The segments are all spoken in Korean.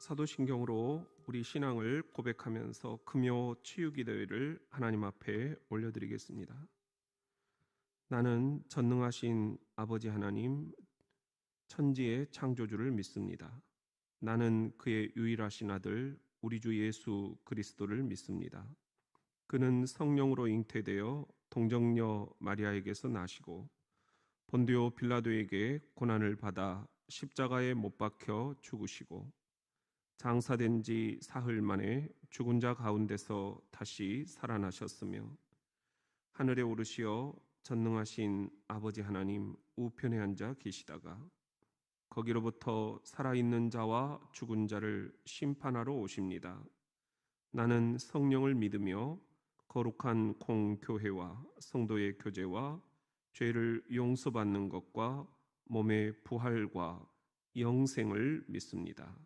사도신경으로 우리 신앙을 고백하면서 금요 치유기도회를 하나님 앞에 올려드리겠습니다. 나는 전능하신 아버지 하나님, 천지의 창조주를 믿습니다. 나는 그의 유일하신 아들 우리 주 예수 그리스도를 믿습니다. 그는 성령으로 잉태되어 동정녀 마리아에게서 나시고 본디오 빌라도에게 고난을 받아 십자가에 못 박혀 죽으시고 장사된 지 사흘 만에 죽은 자 가운데서 다시 살아나셨으며 하늘에 오르시어 전능하신 아버지 하나님 우편에 앉아 계시다가 거기로부터 살아있는 자와 죽은 자를 심판하러 오십니다. 나는 성령을 믿으며 거룩한 공교회와 성도의 교제와 죄를 용서받는 것과 몸의 부활과 영생을 믿습니다.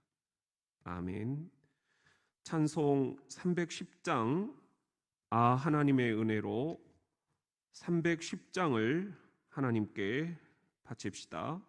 아멘. 찬송 310장 하나님의 은혜로 310장을 하나님께 바칩시다.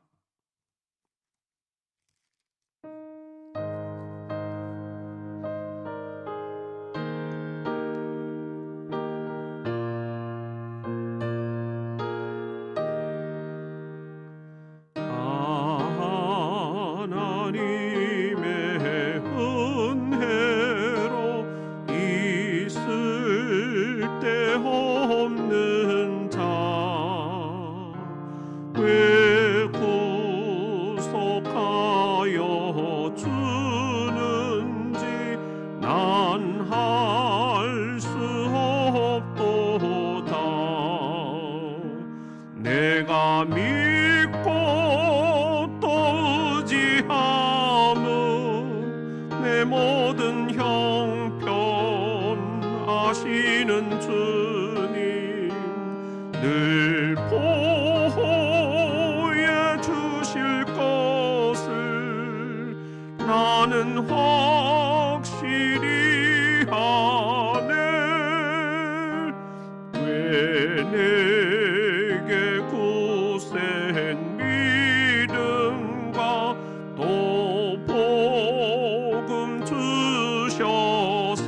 내가 믿고 또 의지함은 내 모든 형편 아시는 주님 늘 보호해 주실 것을 나는 확실히 하네. 왜 내게 굳센 믿음과 또 복음 주셔서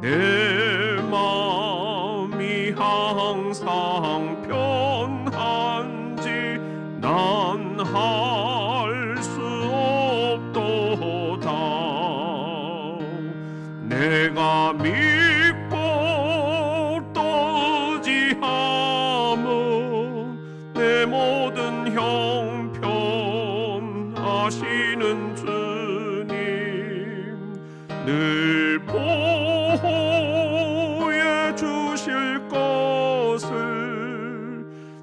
내 마음이 항상 편한지 난 할 수 없도다. 내가 믿고 또 의지함은 내 모든 형편 아시는 주님 늘 보호해 주실 것을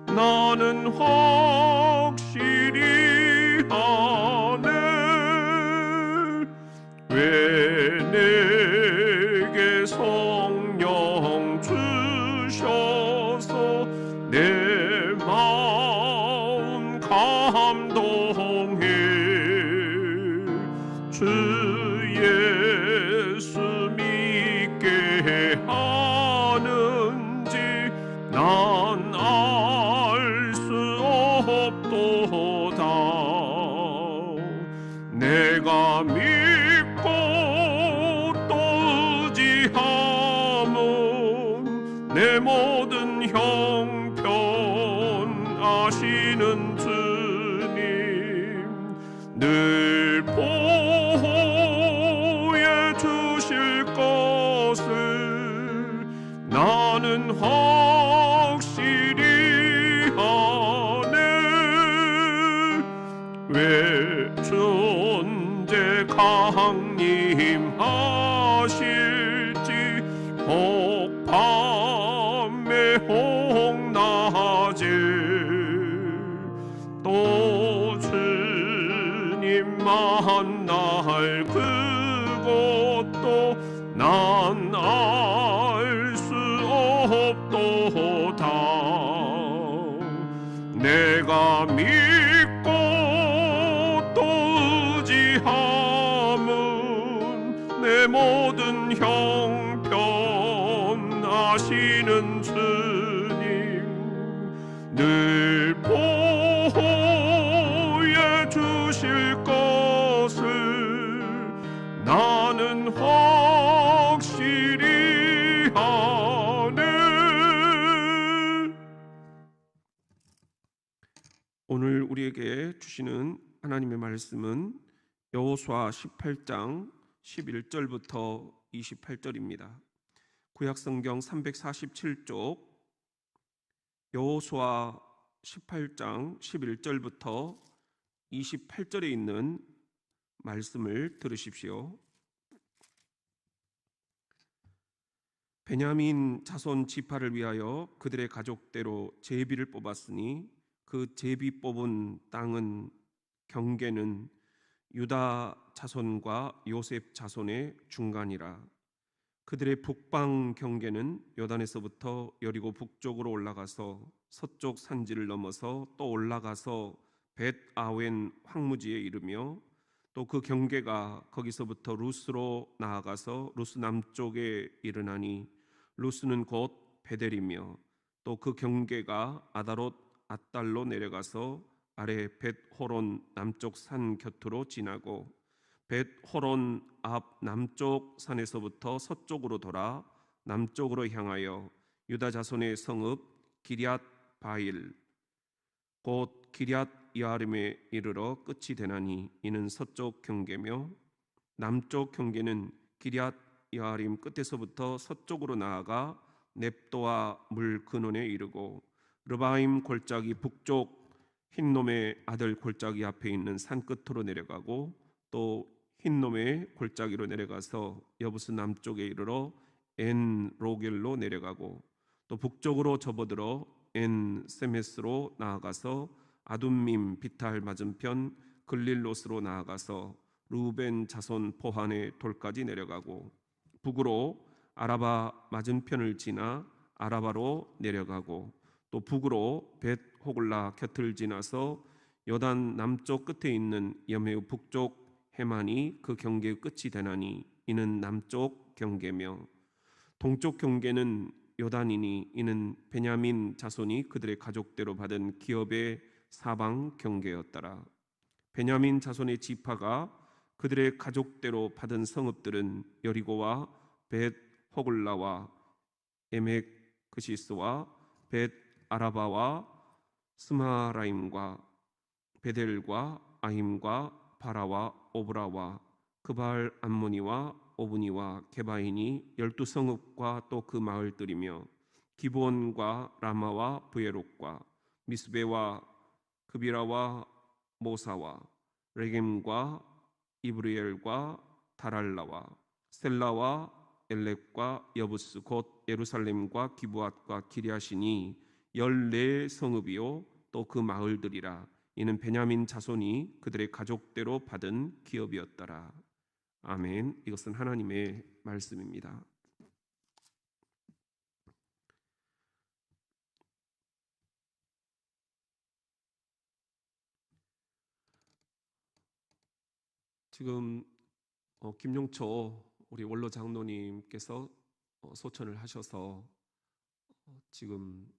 나는 확실히 하네. 왜 내게 성령 주셔서 내 마음 감동해. 주 예수 믿게 하는지 난 알 수 없도다. 내가 믿고 또 의지함은 내 모든 형편 아시는 주님 늘 보호해 주실 것을 나는 확실히 하네. 왜 존재 강림하실지 혹밤에 혹낮에 또 주님 만날 그것도 난 알 수 없도다. 내가 믿고 또 의지함은 내 모든 형편 아시는 주님 늘 보호해 주실 것 오늘 우리에게 주시는 하나님의 말씀은 여호수아 18장 11절부터 28절입니다. 구약성경 347쪽 여호수아 18장 11절부터 28절에 있는 말씀을 들으십시오. 베냐민 자손 지파를 위하여 그들의 가족대로 제비를 뽑았으니 그 제비 뽑은 땅은 경계는 유다 자손과 요셉 자손의 중간이라. 그들의 북방 경계는 요단에서부터 여리고 북쪽으로 올라가서 서쪽 산지를 넘어서 또 올라가서 벳 아웬 황무지에 이르며 또 그 경계가 거기서부터 루스로 나아가서 루스 남쪽에 이르나니 루스는 곧 베델이며 또 그 경계가 아다롯 앗달로 내려가서 아래 벳 호론 남쪽 산 곁으로 지나고 벳 호론 앞 남쪽 산에서부터 서쪽으로 돌아 남쪽으로 향하여 유다 자손의 성읍 기럇 바일 곧 기럇 여아림에 이르러 끝이 되나니 이는 서쪽 경계며 남쪽 경계는 기럇 여아림 끝에서부터 서쪽으로 나아가 넵도아 물 근원에 이르고 르바임 골짜기 북쪽 흰놈의 아들 골짜기 앞에 있는 산 끝으로 내려가고 또 흰놈의 골짜기로 내려가서 여부스 남쪽에 이르러 엔 로겔로 내려가고 또 북쪽으로 접어들어 엔 세메스로 나아가서 아둠밈 비탈 맞은편 글릴롯으로 나아가서 루벤 자손 포한의 돌까지 내려가고 북으로 아라바 맞은편을 지나 아라바로 내려가고 또 북으로 벳 호글라 곁을 지나서 요단 남쪽 끝에 있는 여메우 북쪽 해만이 그 경계의 끝이 되나니 이는 남쪽 경계며 동쪽 경계는 요단이니 이는 베냐민 자손이 그들의 가족대로 받은 기업의 사방 경계였더라. 베냐민 자손의 지파가 그들의 가족대로 받은 성읍들은 여리고와 벳 호글라와 에멕 그시스와 벳 아라바와 스마라임과 베델과 아힘과 바라와 오브라와 그발 암모니와 오브니와 게바인이 12성읍과 또 그 마을들이며 기브온과 라마와 브에롯과 미스베와 그비라와 모사와 레겜과 이브리엘과 다랄라와 셀라와 엘렉과 여부스 곧 예루살렘과 기브앗과 기리아시니 14성읍이요 또 그 마을들이라. 이는 베냐민 자손이 그들의 가족대로 받은 기업이었더라. 아멘. 이것은 하나님의 말씀입니다. 지금 김용초 우리 원로 장로님께서 소천을 하셔서 지금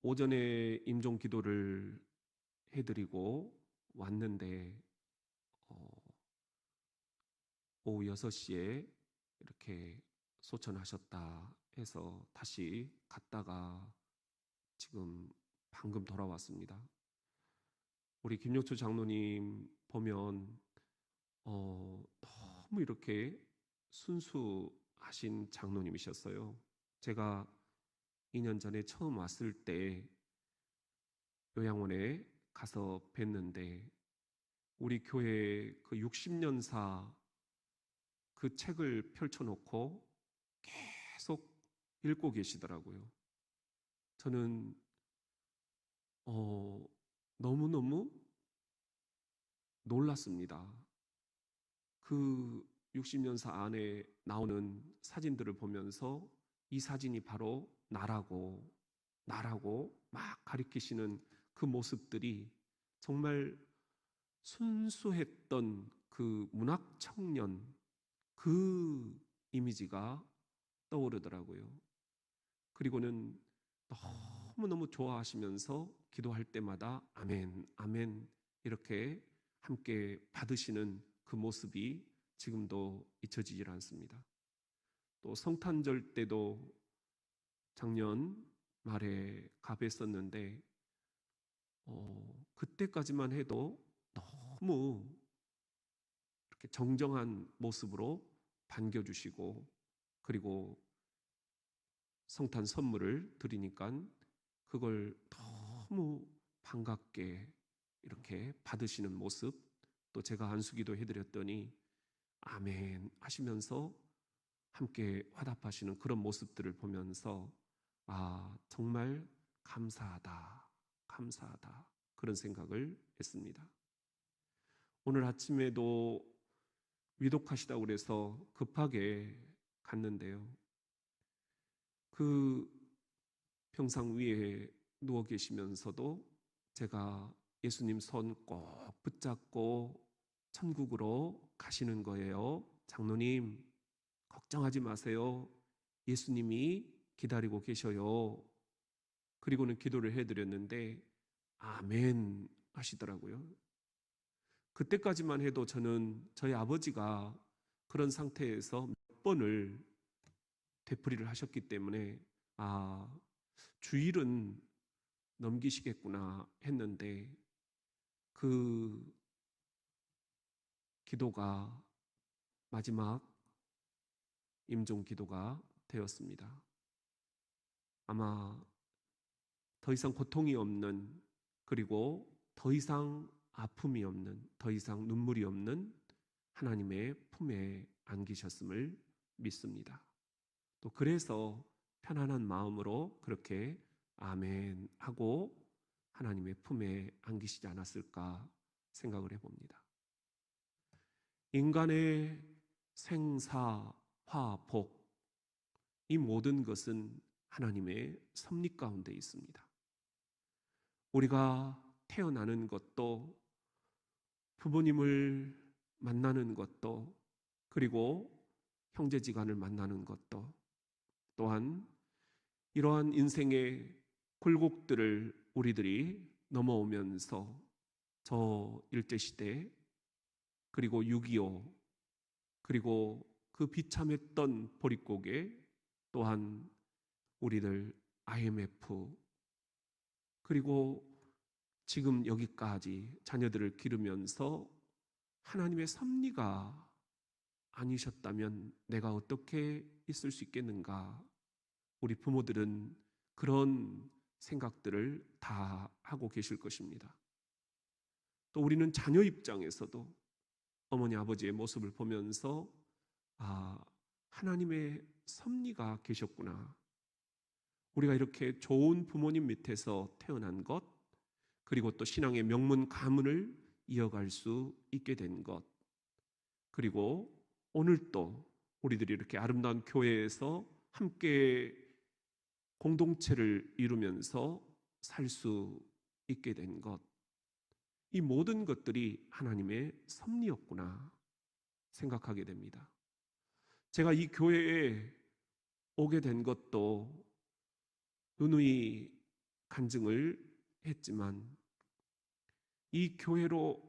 오전에 임종 기도를 해드리고 왔는데 오후 6시에 이렇게 소천하셨다 해서 다시 갔다가 지금 방금 돌아왔습니다. 우리 김용초 장로님 보면 너무 이렇게 순수하신 장로님이셨어요. 제가 2년 전에 처음 왔을 때 요양원에 가서 뵀는데 우리 교회 그 60년사 그 책을 펼쳐놓고 계속 읽고 계시더라고요. 저는 너무너무 놀랐습니다. 그 60년사 안에 나오는 사진들을 보면서 이 사진이 바로 나라고 막 가리키시는 그 모습들이 정말 순수했던 그 문학 청년 그 이미지가 떠오르더라고요. 그리고는 너무너무 좋아하시면서 기도할 때마다 아멘, 아멘 이렇게 함께 받으시는 그 모습이 지금도 잊혀지질 않습니다. 또 성탄절 때도 작년 말에 가뵀었는데 그때까지만 해도 너무 이렇게 정정한 모습으로 반겨주시고, 그리고 성탄 선물을 드리니까 그걸 너무 반갑게 이렇게 받으시는 모습, 또 제가 안수기도 해드렸더니 아멘 하시면서 함께 화답하시는 그런 모습들을 보면서 정말 감사하다, 감사하다, 그런 생각을 했습니다. 오늘 아침에도 위독하시다고 그래서 급하게 갔는데요, 그 병상 위에 누워 계시면서도 제가 예수님 손 꼭 붙잡고 천국으로 가시는 거예요. 장로님, 걱정하지 마세요. 예수님이 기다리고 계셔요. 그리고는 기도를 해드렸는데 아멘 하시더라고요. 그때까지만 해도 저는 저희 아버지가 그런 상태에서 몇 번을 되풀이를 하셨기 때문에 주일은 넘기시겠구나 했는데, 그 기도가 마지막 임종 기도가 되었습니다. 아마 더 이상 고통이 없는, 그리고 더 이상 아픔이 없는, 더 이상 눈물이 없는 하나님의 품에 안기셨음을 믿습니다. 또 그래서 편안한 마음으로 그렇게 아멘 하고 하나님의 품에 안기시지 않았을까 생각을 해봅니다. 인간의 생사, 화, 복, 이 모든 것은 하나님의 섭리 가운데 있습니다. 우리가 태어나는 것도, 부모님을 만나는 것도, 그리고 형제지간을 만나는 것도, 또한 이러한 인생의 굴곡들을 우리들이 넘어오면서 저 일제시대, 그리고 6.25, 그리고 그 비참했던 보릿고개, 또한 우리들 IMF, 그리고 지금 여기까지 자녀들을 기르면서 하나님의 섭리가 아니셨다면 내가 어떻게 있을 수 있겠는가? 우리 부모들은 그런 생각들을 다 하고 계실 것입니다. 또 우리는 자녀 입장에서도 어머니 아버지의 모습을 보면서 하나님의 섭리가 계셨구나. 우리가 이렇게 좋은 부모님 밑에서 태어난 것, 그리고 또 신앙의 명문 가문을 이어갈 수 있게 된 것, 그리고 오늘 또 우리들이 이렇게 아름다운 교회에서 함께 공동체를 이루면서 살 수 있게 된 것, 이 모든 것들이 하나님의 섭리였구나 생각하게 됩니다. 제가 이 교회에 오게 된 것도 누누이 간증을 했지만, 이 교회로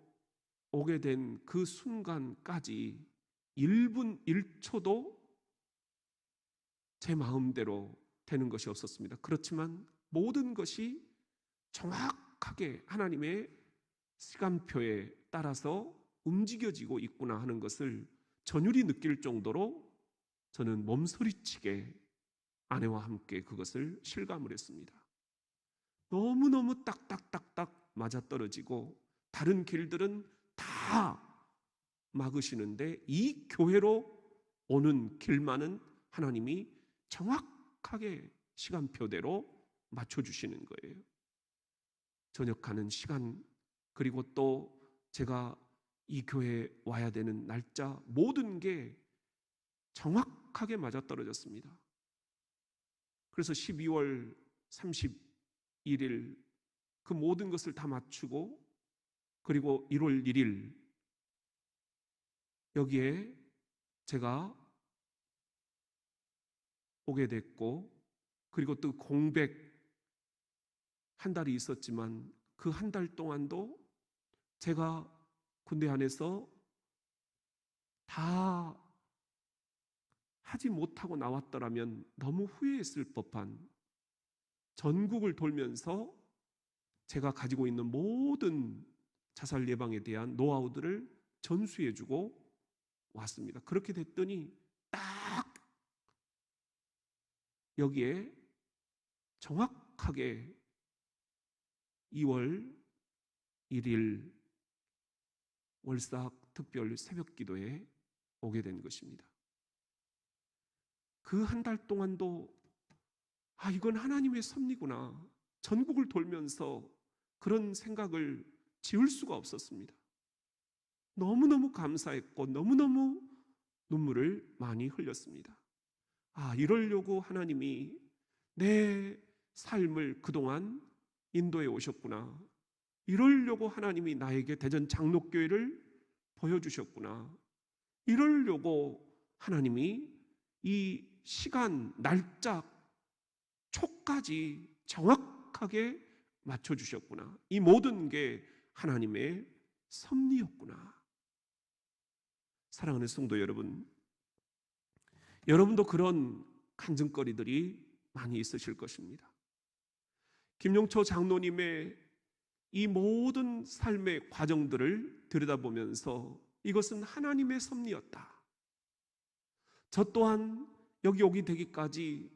오게 된 그 순간까지 1분 1초도 제 마음대로 되는 것이 없었습니다. 그렇지만 모든 것이 정확하게 하나님의 시간표에 따라서 움직여지고 있구나 하는 것을 전율이 느낄 정도로 저는 몸서리치게 아내와 함께 그것을 실감을 했습니다. 너무너무 딱딱딱딱 맞아떨어지고 다른 길들은 다 막으시는데 이 교회로 오는 길만은 하나님이 정확하게 시간표대로 맞춰주시는 거예요. 전역하는 시간, 그리고 또 제가 이 교회에 와야 되는 날짜, 모든 게 정확하게 맞아떨어졌습니다. 그래서 12월 31일 그 모든 것을 다 맞추고, 그리고 1월 1일 여기에 제가 오게 됐고, 그리고 또 공백 한 달이 있었지만 그 한 달 동안도 제가 군대 안에서 다 하지 못하고 나왔더라면 너무 후회했을 법한, 전국을 돌면서 제가 가지고 있는 모든 자살 예방에 대한 노하우들을 전수해주고 왔습니다. 그렇게 됐더니 딱 여기에 정확하게 2월 1일 월삭 특별 새벽 기도에 오게 된 것입니다. 그 한 달 동안도 이건 하나님의 섭리구나. 전국을 돌면서 그런 생각을 지울 수가 없었습니다. 너무너무 감사했고 너무너무 눈물을 많이 흘렸습니다. 이러려고 하나님이 내 삶을 그동안 인도해 오셨구나. 이러려고 하나님이 나에게 대전 장로교회를 보여주셨구나. 이러려고 하나님이 이 시간, 날짜, 촉까지 정확하게 맞춰주셨구나. 이 모든 게 하나님의 섭리였구나. 사랑하는 성도 여러분, 여러분도 그런 간증거리들이 많이 있으실 것입니다. 김용초 장로님의 이 모든 삶의 과정들을 들여다보면서 이것은 하나님의 섭리였다. 저 또한 여기 오게 되기까지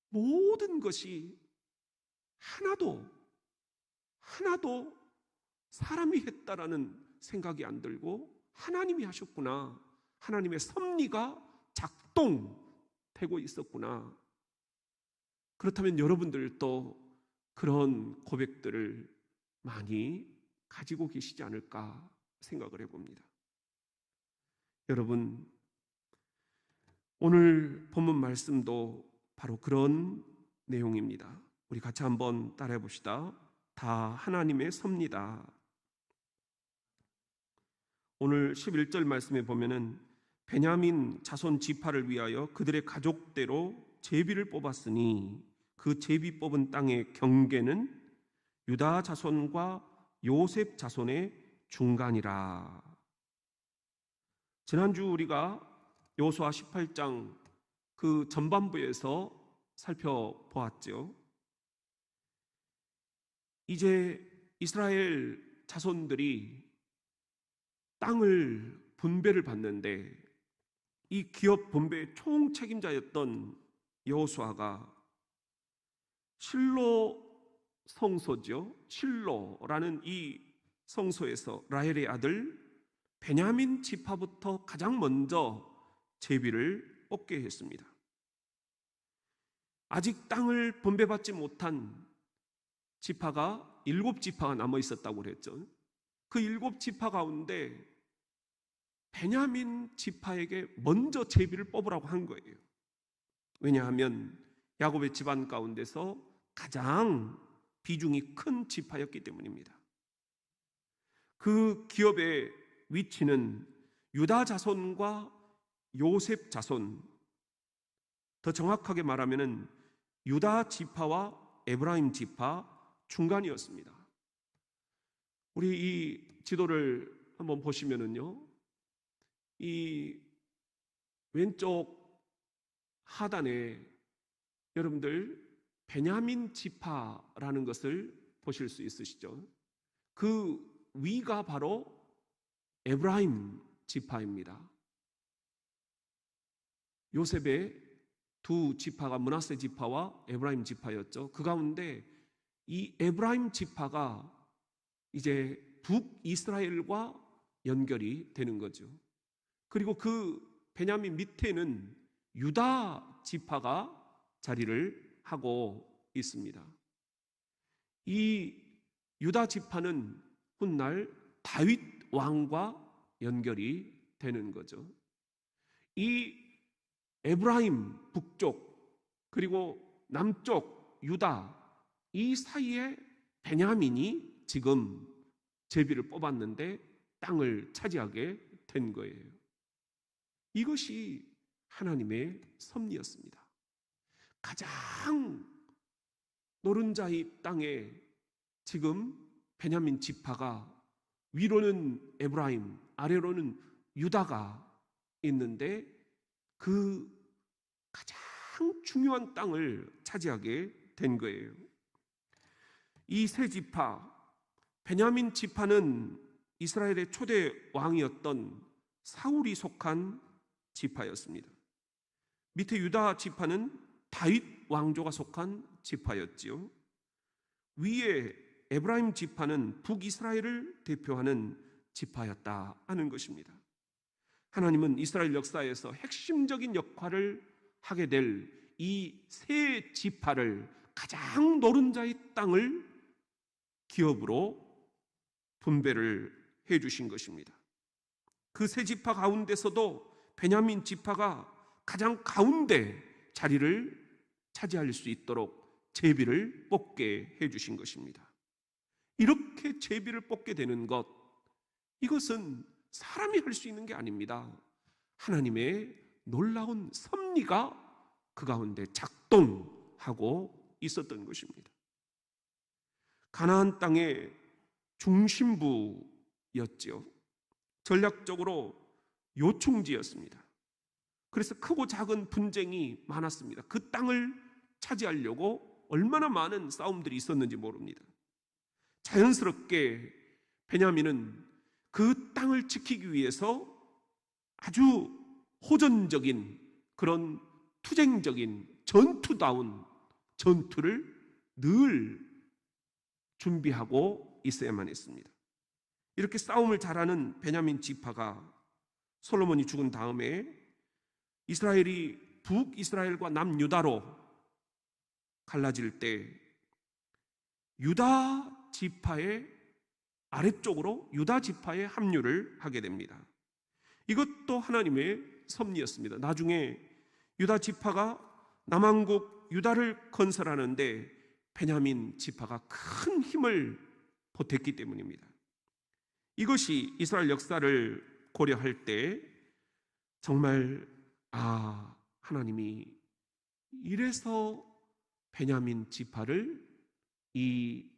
모든 것이 하나도 사람이 했다라는 생각이 안 들고 하나님이 하셨구나. 하나님의 섭리가 작동되고 있었구나. 그렇다면 여러분들도 그런 고백들을 많이 가지고 계시지 않을까 생각을 해봅니다. 여러분, 오늘 본문 말씀도 바로 그런 내용입니다. 우리 같이 한번 따라해 봅시다. 다 하나님의 섭리다. 오늘 11절 말씀에 보면은 베냐민 자손 지파를 위하여 그들의 가족대로 제비를 뽑았으니 그 제비 뽑은 땅의 경계는 유다 자손과 요셉 자손의 중간이라. 지난주 우리가 여호수아 18장 그 전반부에서 살펴보았죠. 이제 이스라엘 자손들이 땅을 분배를 받는데 이 기업 분배의 총책임자였던 여호수아가 실로 성소죠. 실로라는 이 성소에서 라헬의 아들 베냐민 지파부터 가장 먼저 제비를 뽑게 했습니다. 아직 땅을 분배받지 못한 지파가 7지파가 남아 있었다고 그랬죠. 그 7지파 가운데 베냐민 지파에게 먼저 제비를 뽑으라고 한 거예요. 왜냐하면 야곱의 집안 가운데서 가장 비중이 큰 지파였기 때문입니다. 그 기업의 위치는 유다 자손과 요셉 자손, 더 정확하게 말하면 유다 지파와 에브라임 지파 중간이었습니다. 우리 이 지도를 한번 보시면은요, 이 왼쪽 하단에 여러분들 베냐민 지파라는 것을 보실 수 있으시죠? 그 위가 바로 에브라임 지파입니다. 요셉의 두 지파가 므낫세 지파와 에브라임 지파였죠. 그 가운데 이 에브라임 지파가 이제 북이스라엘과 연결이 되는 거죠. 그리고 그 베냐민 밑에는 유다 지파가 자리를 하고 있습니다. 이 유다 지파는 훗날 다윗 왕과 연결이 되는 거죠. 이 에브라임 북쪽 그리고 남쪽 유다 이 사이에 베냐민이 지금 제비를 뽑았는데 땅을 차지하게 된 거예요. 이것이 하나님의 섭리였습니다. 가장 노른자의 땅에 지금 베냐민 지파가 위로는 에브라임, 아래로는 유다가 있는데 그 가장 중요한 땅을 차지하게 된 거예요. 이 세 지파, 베냐민 지파는 이스라엘의 초대 왕이었던 사울이 속한 지파였습니다. 밑에 유다 지파는 다윗 왕조가 속한 지파였지요. 위에 에브라임 지파는 북이스라엘을 대표하는 지파였다 하는 것입니다. 하나님은 이스라엘 역사에서 핵심적인 역할을 하게 될 이 세 지파를 가장 노른자의 땅을 기업으로 분배를 해 주신 것입니다. 그 세 지파 가운데서도 베냐민 지파가 가장 가운데 자리를 차지할 수 있도록 제비를 뽑게 해 주신 것입니다. 이렇게 제비를 뽑게 되는 것, 이것은 사람이 할 수 있는 게 아닙니다. 하나님의 놀라운 섭리가 그 가운데 작동하고 있었던 것입니다. 가나안 땅의 중심부였지요. 전략적으로 요충지였습니다. 그래서 크고 작은 분쟁이 많았습니다. 그 땅을 차지하려고 얼마나 많은 싸움들이 있었는지 모릅니다. 자연스럽게 베냐민은 그 땅을 지키기 위해서 아주 호전적인 그런 투쟁적인 전투다운 전투를 늘 준비하고 있어야만 했습니다. 이렇게 싸움을 잘하는 베냐민 지파가 솔로몬이 죽은 다음에 이스라엘이 북이스라엘과 남유다로 갈라질 때 유다 지파의 아래쪽으로 유다 지파에 합류를 하게 됩니다. 이것도 하나님의 섭리였습니다. 나중에 유다 지파가 남왕국 유다를 건설하는데 베냐민 지파가 큰 힘을 보탰기 때문입니다. 이것이 이스라엘 역사를 고려할 때 정말 하나님이 이래서 베냐민 지파를 이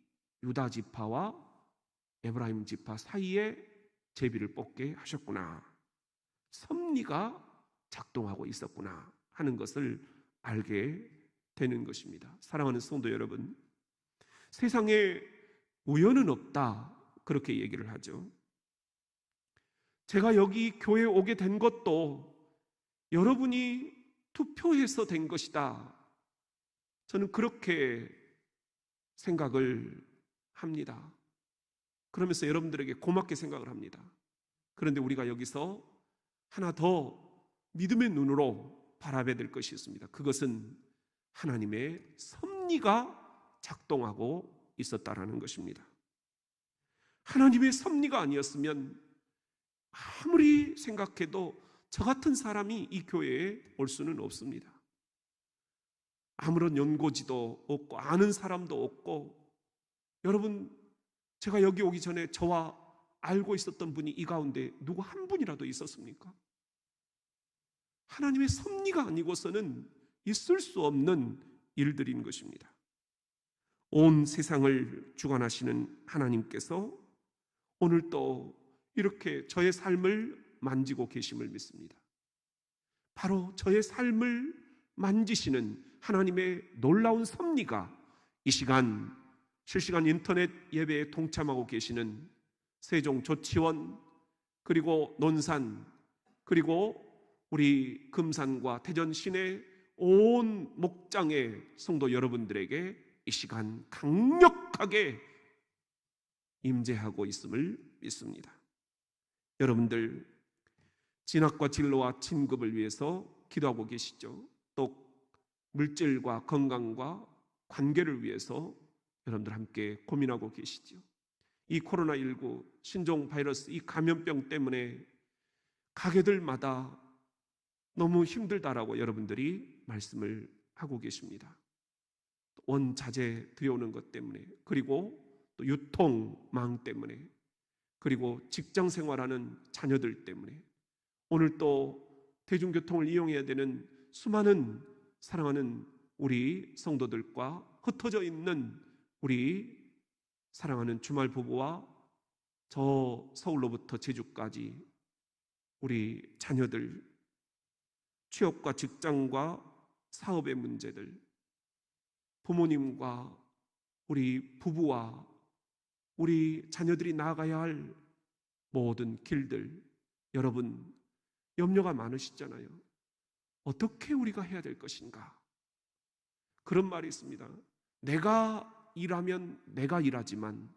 유다 지파와 에브라임 지파 사이에 제비를 뽑게 하셨구나, 섭리가 작동하고 있었구나 하는 것을 알게 되는 것입니다. 사랑하는 성도 여러분, 세상에 우연은 없다 그렇게 얘기를 하죠. 제가 여기 교회에 오게 된 것도 여러분이 투표해서 된 것이다, 저는 그렇게 생각을 합니다. 그러면서 여러분들에게 고맙게 생각을 합니다. 그런데 우리가 여기서 하나 더 믿음의 눈으로 바라봐야 될 것이 있습니다. 그것은 하나님의 섭리가 작동하고 있었다라는 것입니다. 하나님의 섭리가 아니었으면 아무리 생각해도 저 같은 사람이 이 교회에 올 수는 없습니다. 아무런 연고지도 없고 아는 사람도 없고, 여러분, 제가 여기 오기 전에 저와 알고 있었던 분이 이 가운데 누구 한 분이라도 있었습니까? 하나님의 섭리가 아니고서는 있을 수 없는 일들인 것입니다. 온 세상을 주관하시는 하나님께서 오늘 또 이렇게 저의 삶을 만지고 계심을 믿습니다. 바로 저의 삶을 만지시는 하나님의 놀라운 섭리가 이 시간 실시간 인터넷 예배에 동참하고 계시는 세종 조치원, 그리고 논산, 그리고 우리 금산과 대전 시내 온 목장의 성도 여러분들에게 이 시간 강력하게 임재하고 있음을 믿습니다. 여러분들 진학과 진로와 진급을 위해서 기도하고 계시죠. 또 물질과 건강과 관계를 위해서 여러분들 함께 고민하고 계시죠. 이 코로나19 신종 바이러스, 이 감염병 때문에 가게들마다 너무 힘들다라고 여러분들이 말씀을 하고 계십니다. 원자재 들여오는 것 때문에, 그리고 또 유통망 때문에, 그리고 직장 생활하는 자녀들 때문에, 오늘 또 대중교통을 이용해야 되는 수많은 사랑하는 우리 성도들과 흩어져 있는 우리 사랑하는 주말 부부와 저 서울로부터 제주까지 우리 자녀들, 취업과 직장과 사업의 문제들, 부모님과 우리 부부와 우리 자녀들이 나아가야 할 모든 길들, 여러분 염려가 많으시잖아요. 어떻게 우리가 해야 될 것인가? 그런 말이 있습니다. 내가 일하면 내가 일하지만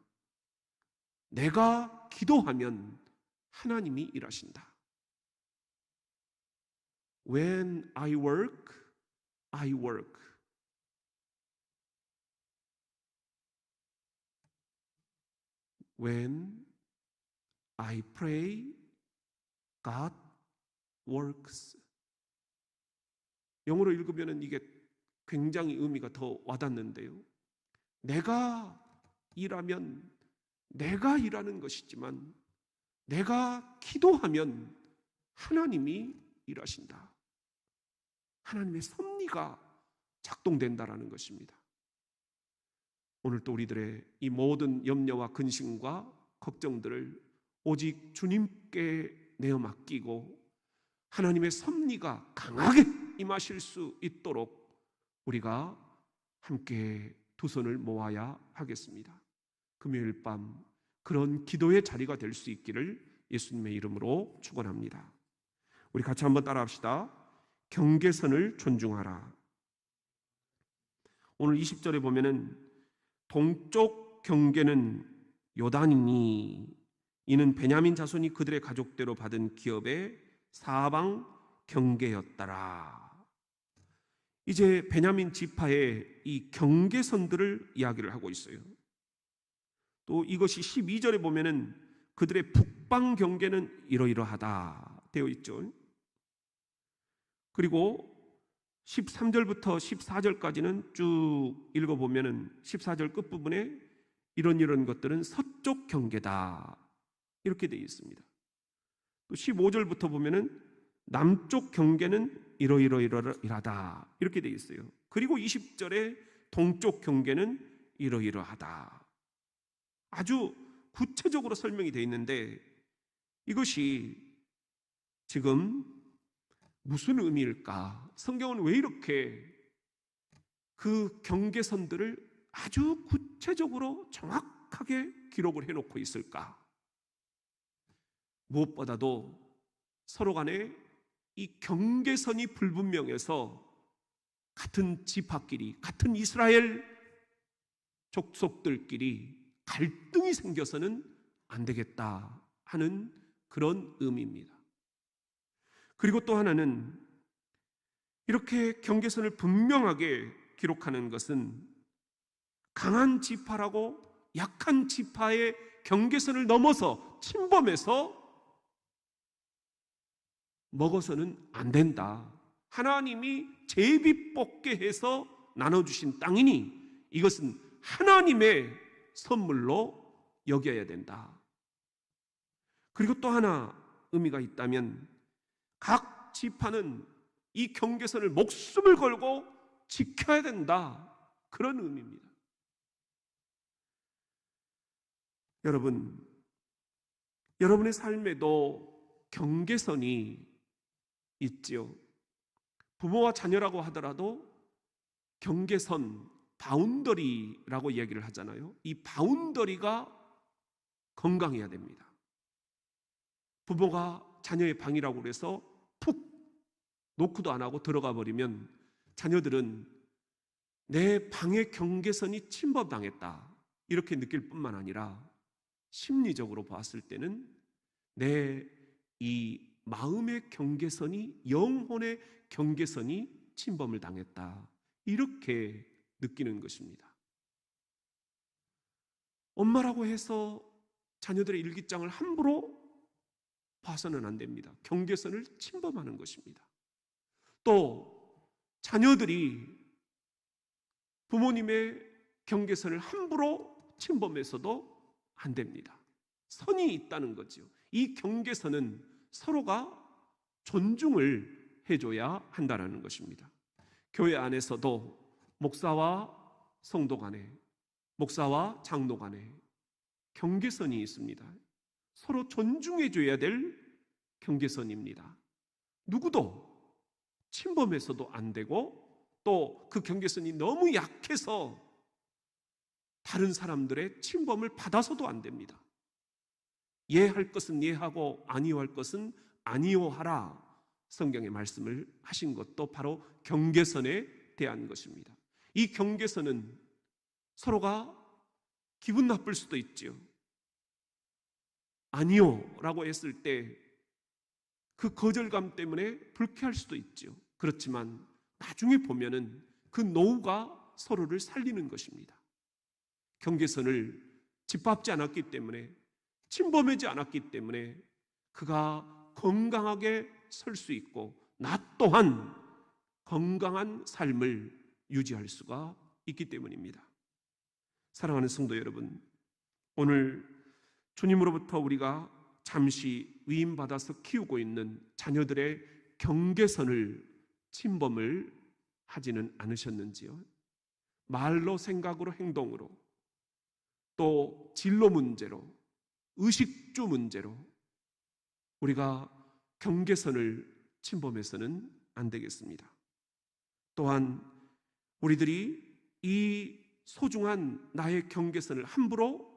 내가 기도하면 하나님이 일하신다. When I work, I work. When I pray, God works. 영어로 읽으면 이게 굉장히 의미가 더 와닿는데요. 내가 일하면 내가 일하는 것이지만 내가 기도하면 하나님이 일하신다. 하나님의 섭리가 작동된다라는 것입니다. 오늘 또 우리들의 이 모든 염려와 근심과 걱정들을 오직 주님께 내어 맡기고 하나님의 섭리가 강하게 임하실 수 있도록 우리가 함께 두 손을 모아야 하겠습니다. 금요일 밤 그런 기도의 자리가 될 수 있기를 예수님의 이름으로 축원합니다. 우리 같이 한번 따라합시다. 경계선을 존중하라. 오늘 20절에 보면은 동쪽 경계는 요단이니 이는 베냐민 자손이 그들의 가족대로 받은 기업의 사방 경계였더라. 이제 베냐민 지파의 이 경계선들을 이야기를 하고 있어요. 또 이것이 12절에 보면은 그들의 북방 경계는 이러이러하다 되어 있죠. 그리고 13절부터 14절까지는 쭉 읽어보면은 14절 끝부분에 이런 것들은 서쪽 경계다 이렇게 되어 있습니다. 또 15절부터 보면은 남쪽 경계는 이러이러하다 이렇게 되어 있어요. 그리고 20절에 동쪽 경계는 이러이러하다. 아주 구체적으로 설명이 되어 있는데 이것이 지금 무슨 의미일까? 성경은 왜 이렇게 그 경계선들을 아주 구체적으로 정확하게 기록을 해놓고 있을까? 무엇보다도 서로 간에 이 경계선이 불분명해서 같은 지파끼리, 같은 이스라엘 족속들끼리 갈등이 생겨서는 안 되겠다 하는 그런 의미입니다. 그리고 또 하나는 이렇게 경계선을 분명하게 기록하는 것은 강한 지파라고 약한 지파의 경계선을 넘어서 침범해서 먹어서는 안 된다. 하나님이 제비 뽑게 해서 나눠주신 땅이니 이것은 하나님의 선물로 여겨야 된다. 그리고 또 하나 의미가 있다면 각 지파는 이 경계선을 목숨을 걸고 지켜야 된다. 그런 의미입니다. 여러분, 여러분의 삶에도 경계선이 있지요. 부모와 자녀라고 하더라도 경계선, 바운더리라고 이야기를 하잖아요. 이 바운더리가 건강해야 됩니다. 부모가 자녀의 방이라고 그래서 푹 노크도 안 하고 들어가 버리면 자녀들은 내 방의 경계선이 침범당했다 이렇게 느낄 뿐만 아니라 심리적으로 봤을 때는 내 이 마음의 경계선이, 영혼의 경계선이 침범을 당했다 이렇게 느끼는 것입니다. 엄마라고 해서 자녀들의 일기장을 함부로 봐서는 안 됩니다. 경계선을 침범하는 것입니다. 또 자녀들이 부모님의 경계선을 함부로 침범해서도 안 됩니다. 선이 있다는 거죠. 이 경계선은 서로가 존중을 해줘야 한다는 것입니다. 교회 안에서도 목사와 성도 간에, 목사와 장로 간에 경계선이 있습니다. 서로 존중해줘야 될 경계선입니다. 누구도 침범해서도 안 되고 또 그 경계선이 너무 약해서 다른 사람들의 침범을 받아서도 안 됩니다. 예할 것은 예하고 아니오할 것은 아니오하라, 성경의 말씀을 하신 것도 바로 경계선에 대한 것입니다. 이 경계선은 서로가 기분 나쁠 수도 있지요. 아니요 라고 했을 때 그 거절감 때문에 불쾌할 수도 있지요. 그렇지만 나중에 보면은 그 노후가 서로를 살리는 것입니다. 경계선을 짓밟지 않았기 때문에, 침범하지 않았기 때문에 그가 건강하게 설 수 있고 나 또한 건강한 삶을 유지할 수가 있기 때문입니다. 사랑하는 성도 여러분, 오늘 주님으로부터 우리가 잠시 위임받아서 키우고 있는 자녀들의 경계선을 침범을 하지는 않으셨는지요? 말로, 생각으로, 행동으로, 또 진로 문제로, 의식주 문제로 우리가 경계선을 침범해서는 안 되겠습니다. 또한 우리들이 이 소중한 나의 경계선을 함부로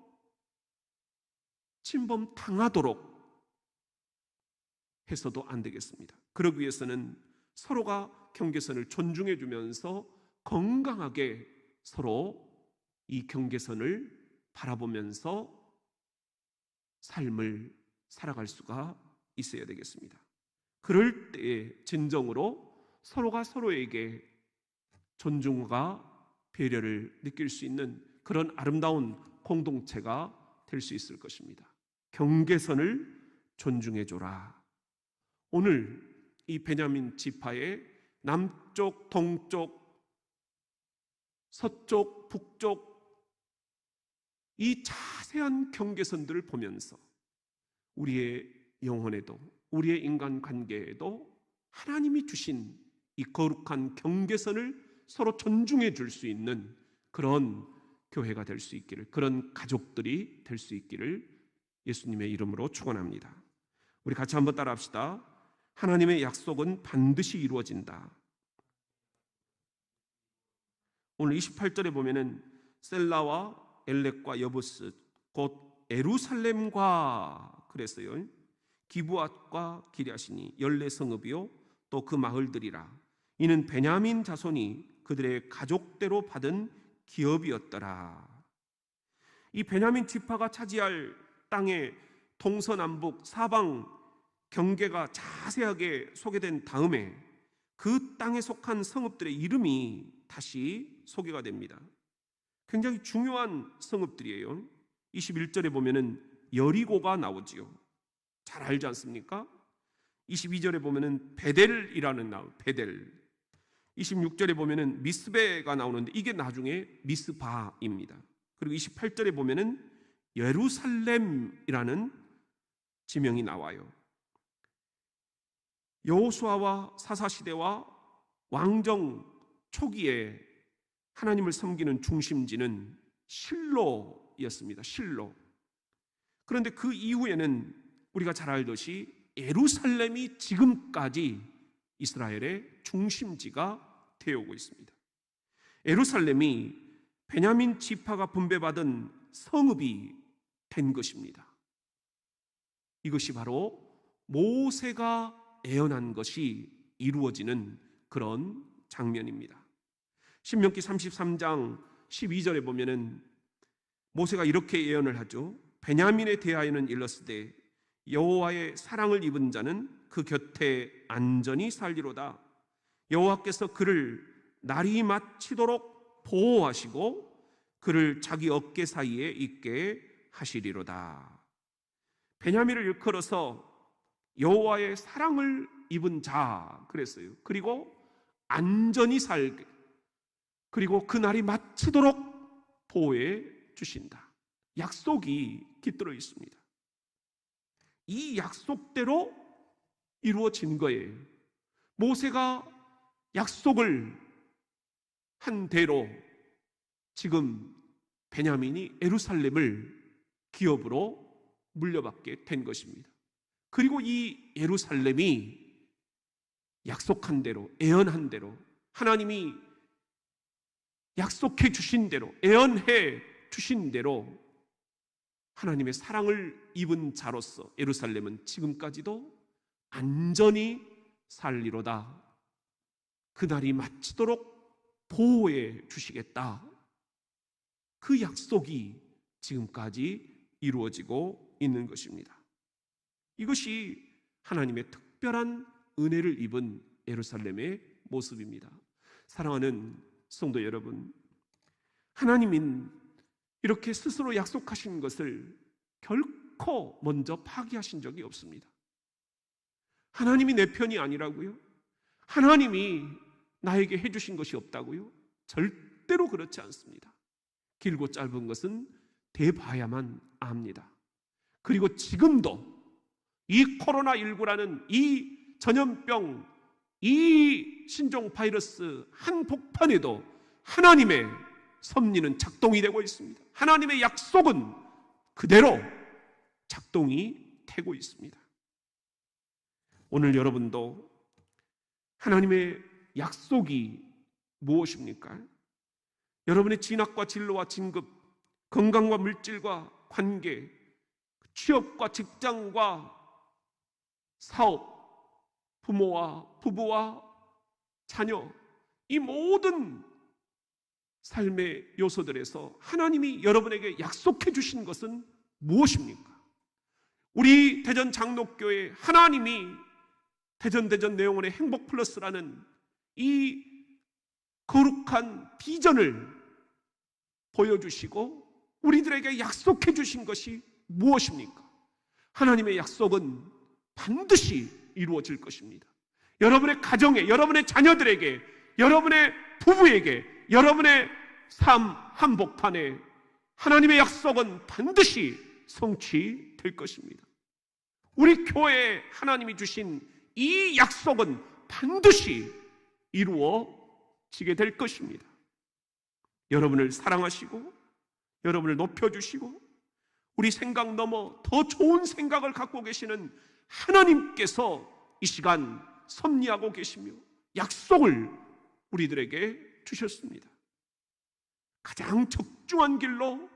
침범당하도록 해서도 안 되겠습니다. 그러기 위해서는 서로가 경계선을 존중해 주면서 건강하게 서로 이 경계선을 바라보면서 삶을 살아갈 수가 있어야 되겠습니다. 그럴 때에 진정으로 서로가 서로에게 존중과 배려를 느낄 수 있는 그런 아름다운 공동체가 될 수 있을 것입니다. 경계선을 존중해줘라. 오늘 이 베냐민 지파의 남쪽, 동쪽, 서쪽, 북쪽 이 자세한 경계선들을 보면서 우리의 영혼에도, 우리의 인간관계에도 하나님이 주신 이 거룩한 경계선을 서로 존중해 줄 수 있는 그런 교회가 될 수 있기를, 그런 가족들이 될 수 있기를 예수님의 이름으로 축원합니다. 우리 같이 한번 따라합시다. 하나님의 약속은 반드시 이루어진다. 오늘 28절에 보면은 셀라와 엘렉과 여부스 곧 에루살렘과 그랬어요. 기브앗과 기랴시니 14성읍이요 또 그 마을들이라. 이는 베냐민 자손이 그들의 가족대로 받은 기업이었더라. 이 베냐민 지파가 차지할 땅의 동서남북 사방 경계가 자세하게 소개된 다음에 그 땅에 속한 성읍들의 이름이 다시 소개가 됩니다. 굉장히 중요한 성읍들이에요. 21절에 보면은 여리고가 나오지요. 잘 알지 않습니까? 22절에 보면은 베델이라는 베델. 26절에 보면은 미스베가 나오는데 이게 나중에 미스바입니다. 그리고 28절에 보면은 예루살렘이라는 지명이 나와요. 여호수아와 사사시대와 왕정 초기에 하나님을 섬기는 중심지는 실로였습니다. 실로. 그런데 그 이후에는 우리가 잘 알듯이 예루살렘이 지금까지 이스라엘의 중심지가 되어오고 있습니다. 예루살렘이 베냐민 지파가 분배받은 성읍이 된 것입니다. 이것이 바로 모세가 예언한 것이 이루어지는 그런 장면입니다. 신명기 33장 12절에 보면은 모세가 이렇게 예언을 하죠. 베냐민에 대하여는 일렀으되 여호와의 사랑을 입은 자는 그 곁에 안전히 살리로다. 여호와께서 그를 날이 마치도록 보호하시고 그를 자기 어깨 사이에 있게 하시리로다. 베냐민을 일컬어서 여호와의 사랑을 입은 자 그랬어요. 그리고 안전히 살게, 그리고 그 날이 마치도록 보호해 주신다. 약속이 깃들어 있습니다. 이 약속대로 이루어진 거예요. 모세가 약속을 한 대로 지금 베냐민이 예루살렘을 기업으로 물려받게 된 것입니다. 그리고 이 예루살렘이 약속한 대로, 예언한 대로, 하나님이 약속해 주신 대로, 예언해 주신 대로 하나님의 사랑을 입은 자로서 예루살렘은 지금까지도 안전히 살리로다. 그날이 마치도록 보호해 주시겠다. 그 약속이 지금까지 이루어지고 있는 것입니다. 이것이 하나님의 특별한 은혜를 입은 예루살렘의 모습입니다. 사랑하는 성도 여러분, 하나님은 이렇게 스스로 약속하신 것을 결코 먼저 파기하신 적이 없습니다. 하나님이 내 편이 아니라고요? 하나님이 나에게 해주신 것이 없다고요? 절대로 그렇지 않습니다. 길고 짧은 것은 대봐야만 압니다. 그리고 지금도 이 코로나19라는 이 전염병, 이 신종 바이러스 한복판에도 하나님의 섭리는 작동이 되고 있습니다. 하나님의 약속은 그대로 작동이 되고 있습니다. 오늘 여러분도 하나님의 약속이 무엇입니까? 여러분의 진학과 진로와 진급, 건강과 물질과 관계, 취업과 직장과 사업, 부모와 부부와 자녀, 이 모든 삶의 요소들에서 하나님이 여러분에게 약속해 주신 것은 무엇입니까? 우리 대전 장로교회 하나님이 대전 내용원의 행복 플러스라는 이 거룩한 비전을 보여주시고 우리들에게 약속해 주신 것이 무엇입니까? 하나님의 약속은 반드시 이루어질 것입니다. 여러분의 가정에, 여러분의 자녀들에게, 여러분의 부부에게, 여러분의 삶 한복판에 하나님의 약속은 반드시 성취될 것입니다. 우리 교회에 하나님이 주신 이 약속은 반드시 이루어지게 될 것입니다. 여러분을 사랑하시고 여러분을 높여주시고 우리 생각 넘어 더 좋은 생각을 갖고 계시는 하나님께서 이 시간 섭리하고 계시며 약속을 우리들에게 주셨습니다. 가장 적중한 길로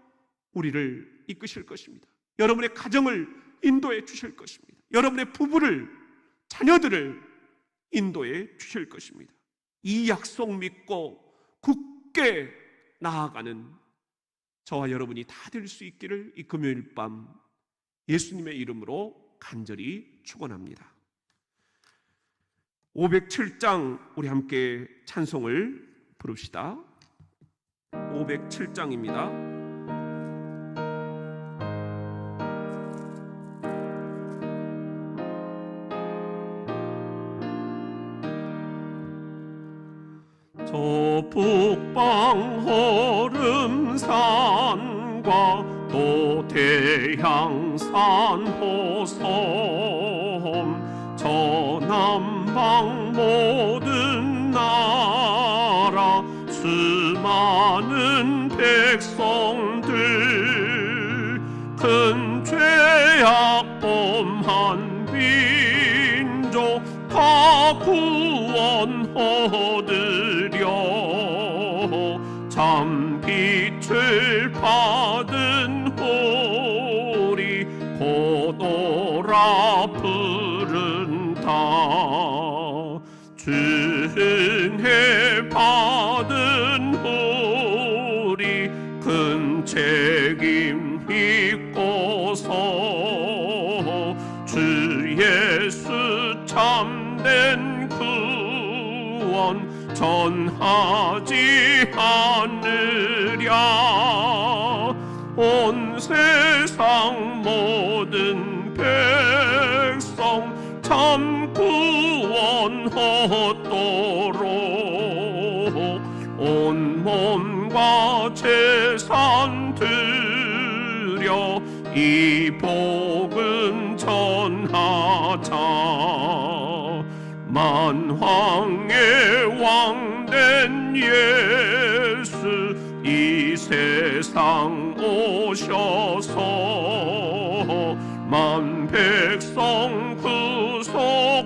우리를 이끄실 것입니다. 여러분의 가정을 인도해 주실 것입니다. 여러분의 부부를, 자녀들을 인도해 주실 것입니다. 이 약속 믿고 굳게 나아가는 저와 여러분이 다 될 수 있기를 이 금요일 밤 예수님의 이름으로 간절히 축원합니다. 507장 우리 함께 찬송을 부릅시다. 507장입니다. 저 북방 허름산과 또 대향산 호섬 저 남방 모든 나라 수많은 백성들 큰 죄악 범한 빈족 다 구원 얻으려 참 빛을 받은 호리 곧오라 부른다. 은혜 받은 호리 큰 책임 있고서 주 예수 참된 구원 전하지 않으랴. 온 세상 모든 백성 참 구원 얻도록 온 몸과 재산 들여 이 복음 전하자. 만왕의 왕된 예수 이 세상 오셔서 만 백성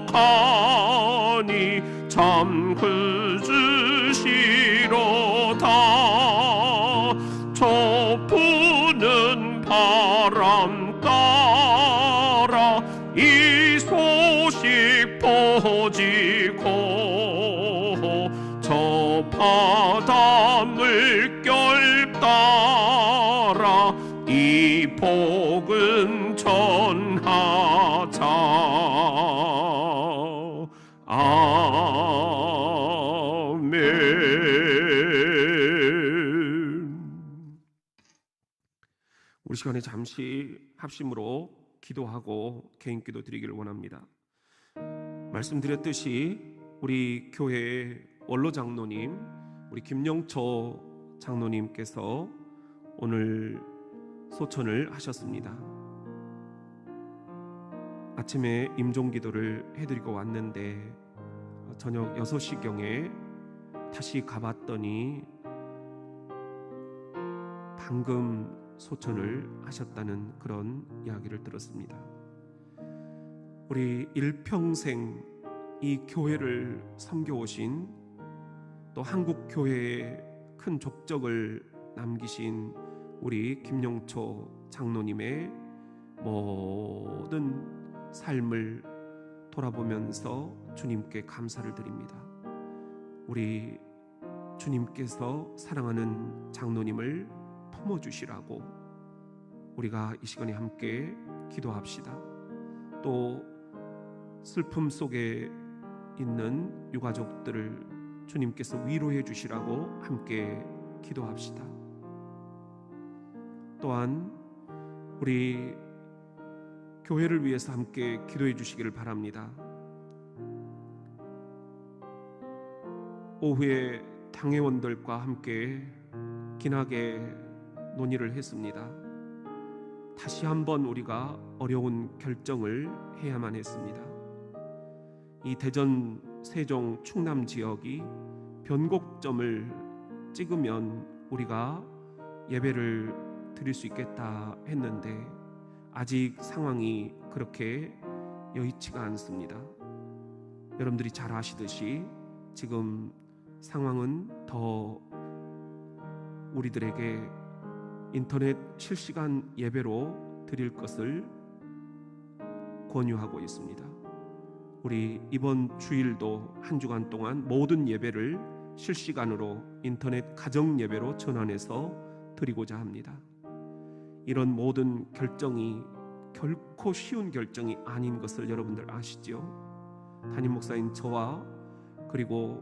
구속하니 참 그 주시로다. 저 부는 바람 따라 이 소식 퍼지고 저 바다 물결 따라 이 복음 전하자. 우리 시간에 잠시 합심으로 기도하고 개인 기도 드리기를 원합니다. 말씀드렸듯이 우리 교회의 원로 장로님, 우리 김영초 장로님께서 오늘 소천을 하셨습니다. 아침에 임종기도를 해드리고 왔는데 저녁 6시경에 다시 가봤더니 방금 소천을 하셨다는 그런 이야기를 들었습니다. 우리 일평생 이 교회를 섬겨오신, 또 한국 교회에 큰 족적을 남기신 우리 김용초 장로님의 모든 삶을 돌아보면서 주님께 감사를 드립니다. 우리 주님께서 사랑하는 장로님을 품어주시라고 우리가 이 시간에 함께 기도합시다. 또 슬픔 속에 있는 유가족들을 주님께서 위로해 주시라고 함께 기도합시다. 또한 우리 교회를 위해서 함께 기도해 주시기를 바랍니다. 오후에 당회원들과 함께 긴하게 논의를 했습니다. 다시 한번 우리가 어려운 결정을 해야만 했습니다. 이 대전, 세종, 충남 지역이 변곡점을 찍으면 우리가 예배를 드릴 수 있겠다 했는데 아직 상황이 그렇게 여의치가 않습니다. 여러분들이 잘 아시듯이 지금 상황은 더 우리들에게 인터넷 실시간 예배로 드릴 것을 권유하고 있습니다. 우리 이번 주일도 한 주간 동안 모든 예배를 실시간으로 인터넷 가정 예배로 전환해서 드리고자 합니다. 이런 모든 결정이 결코 쉬운 결정이 아닌 것을 여러분들 아시죠? 담임 목사인 저와 그리고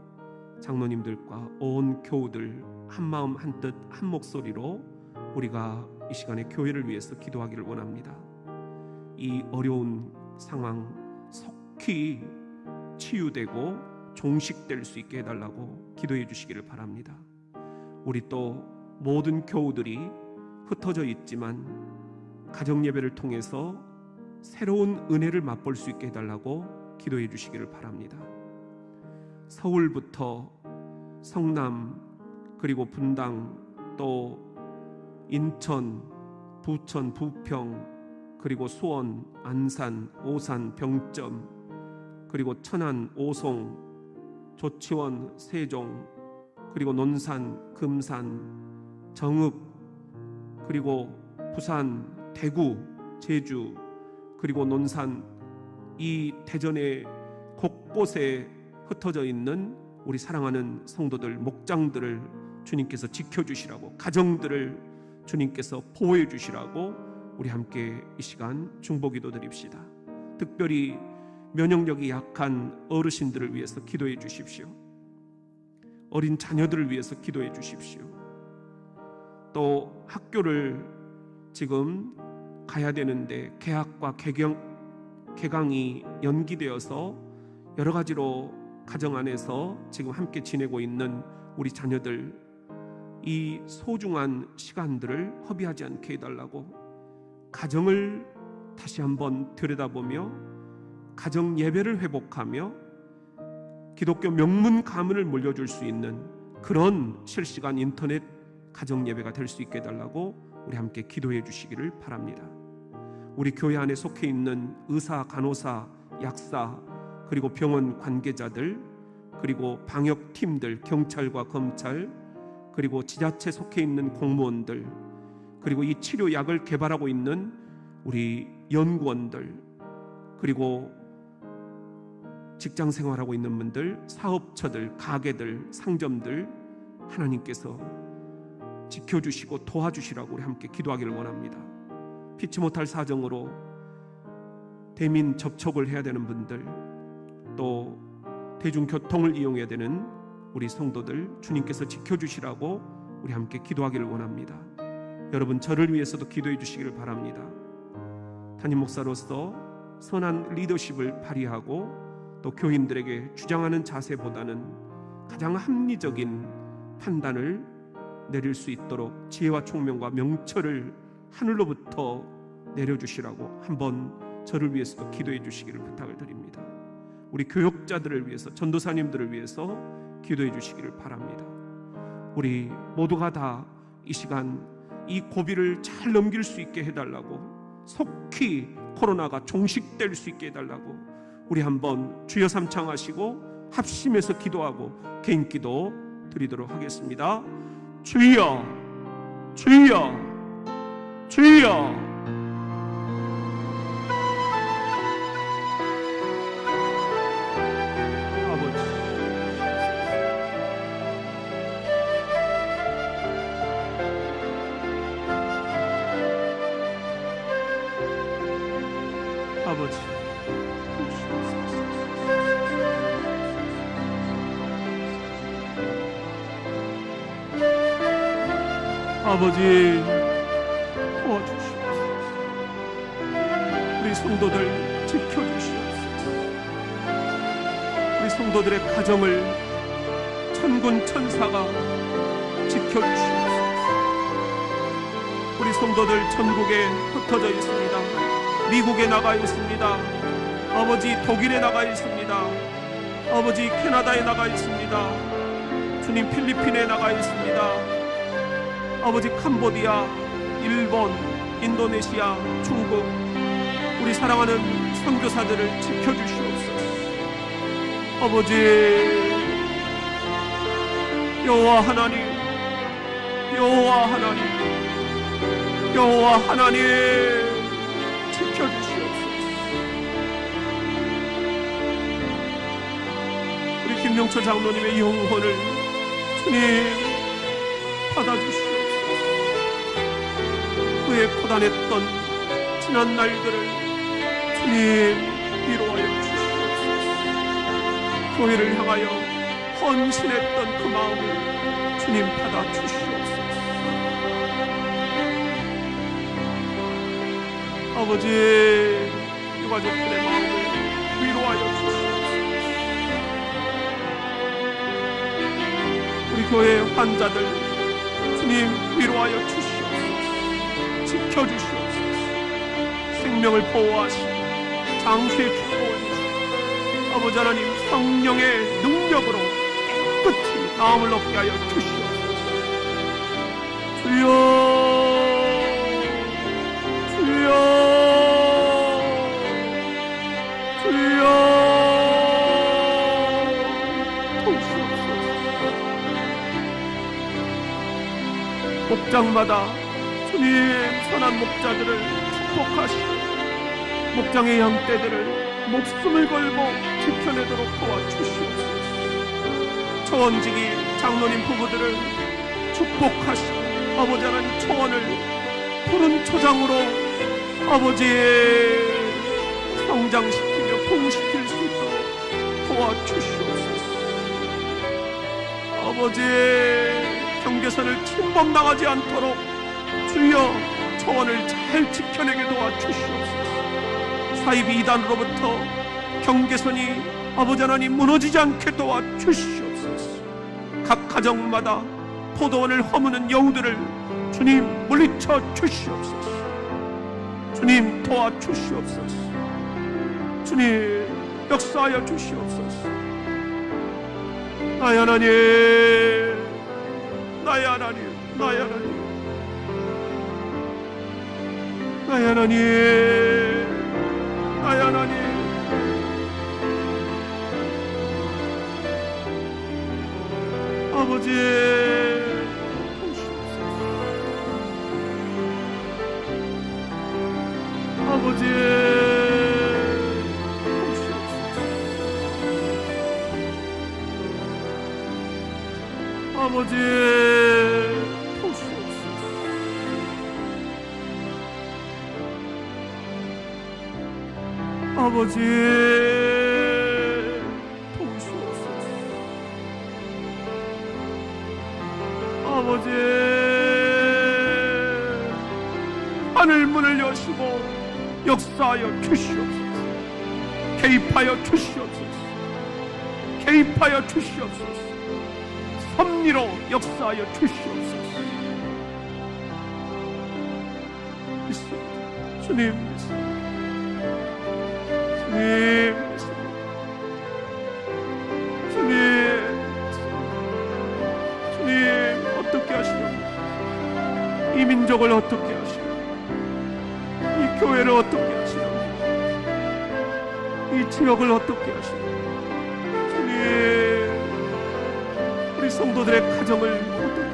장로님들과 온 교우들 한마음 한뜻 한 목소리로 우리가 이 시간에 교회를 위해서 기도하기를 원합니다. 이 어려운 상황 속히 치유되고 종식될 수 있게 해달라고 기도해 주시기를 바랍니다. 우리 또 모든 교우들이 흩어져 있지만 가정예배를 통해서 새로운 은혜를 맛볼 수 있게 해달라고 기도해 주시기를 바랍니다. 서울부터 성남, 그리고 분당, 또 인천, 부천, 부평, 그리고 수원, 안산, 오산, 병점, 그리고 천안, 오송, 조치원, 세종, 그리고 논산, 금산, 정읍, 그리고 부산, 대구, 제주, 그리고 논산, 이 대전의 곳곳에 흩어져 있는 우리 사랑하는 성도들, 목장들을 주님께서 지켜주시라고, 가정들을 주님께서 보호해 주시라고 우리 함께 이 시간 중보기도 드립시다. 특별히 면역력이 약한 어르신들을 위해서 기도해 주십시오. 어린 자녀들을 위해서 기도해 주십시오. 또 학교를 지금 가야 되는데 개학과 개강이 연기되어서 여러 가지로 가정 안에서 지금 함께 지내고 있는 우리 자녀들, 이 소중한 시간들을 허비하지 않게 해달라고, 가정을 다시 한번 들여다보며 가정 예배를 회복하며 기독교 명문 가문을 물려줄 수 있는 그런 실시간 인터넷 가정 예배가 될 수 있게 해달라고 우리 함께 기도해 주시기를 바랍니다. 우리 교회 안에 속해 있는 의사, 간호사, 약사, 그리고 병원 관계자들, 그리고 방역팀들, 경찰과 검찰, 그리고 지자체 속해 있는 공무원들, 그리고 이 치료약을 개발하고 있는 우리 연구원들, 그리고 직장 생활하고 있는 분들, 사업처들, 가게들, 상점들, 하나님께서 지켜주시고 도와주시라고 우리 함께 기도하기를 원합니다. 피치 못할 사정으로 대민 접촉을 해야 되는 분들, 또 대중교통을 이용해야 되는 우리 성도들, 주님께서 지켜주시라고 우리 함께 기도하기를 원합니다. 여러분, 저를 위해서도 기도해 주시기를 바랍니다. 담임 목사로서 선한 리더십을 발휘하고 또 교인들에게 주장하는 자세보다는 가장 합리적인 판단을 내릴 수 있도록 지혜와 총명과 명철을 하늘로부터 내려주시라고 한번 저를 위해서도 기도해 주시기를 부탁을 드립니다. 우리 교역자들을 위해서, 전도사님들을 위해서 기도해 주시기를 바랍니다. 우리 모두가 다 이 시간 이 고비를 잘 넘길 수 있게 해달라고, 속히 코로나가 종식될 수 있게 해달라고 우리 한번 주여 삼창하시고 합심해서 기도하고 개인 기도 드리도록 하겠습니다. 주여, 주여, 주여. 아버지, 아버지 도와주시옵소서. 우리 성도들 지켜주시옵소서. 우리 성도들의 가정을 천군 천사가 지켜주시옵소서. 우리 성도들 전국에 흩어져 있습니다. 미국에 나가 있습니다. 아버지 독일에 나가 있습니다. 아버지 캐나다에 나가 있습니다. 주님 필리핀에 나가 있습니다. 아버지 캄보디아, 일본, 인도네시아, 중국, 우리 사랑하는 선교사들을 지켜주시옵소서. 아버지 여호와 하나님, 여호와 하나님, 여호와 하나님 지켜주시옵소서. 우리 김명철 장로님의 영혼을 주님 받아주시옵소서. 그의 고단했던 지난 날들을 주님 위로하여 주시옵소서. 교회를 향하여 헌신했던 그 마음을 주님 받아주시옵소서. 아버지, 유가족들의 마음을 위로하여 주시옵소서. 우리 교회 환자들 주님 위로하여 주시옵소서. 지켜주시옵소서. 생명을 보호하시고 장수의 축복을 주시고 아버지 하나님 성령의 능력으로 깨끗이 나음을 얻게 하여 주시옵소서. 주여, 주여, 주여 도우시옵소서. 목장마다 주님 선한 목자들을 축복하시고 목장의 양떼들을 목숨을 걸고 지켜내도록 도와주시옵소서. 초원지기 장로님 부부들을 축복하시고 아버지 하나님 초원을 푸른 초장으로 아버지의 성장시키며 풍시킬 수 있도록 도와주시옵소서. 아버지 경계선을 침범당하지 않도록 주여 초원을 잘 지켜내게 도와주시옵소서. 사이비 이단으로부터 경계선이 아버지 하나님 무너지지 않게 도와주시옵소서. 각 가정마다 포도원을 허무는 여우들을 주님 물리쳐 주시옵소서. 주님 도와주시옵소서. 주님 역사하여 주시옵소서. 나의 하나님, 나의 하나님, 나의 하나님, 나의 하나님, 나의 하나님, 아버지 아버지 아버지 도우시옵소서. 아버지 도우시옵소서. 아버지 하늘 문을 여시고 역사하여 주시옵소서. 개입하여 주시옵소서. 개입하여 주시옵소서. 섭리로 역사하여 주시옵소서. 믿습니다. 주님 믿습니다. 주님 믿습니다. 주님 어떻게 하시렵니까? 이 민족을 어떻게 하시렵니까? 이 교회를 어떻게 하시렵니까? 이 지역을 어떻게 하시렵니까? 주님 우리 성도들의 가정을 어떻게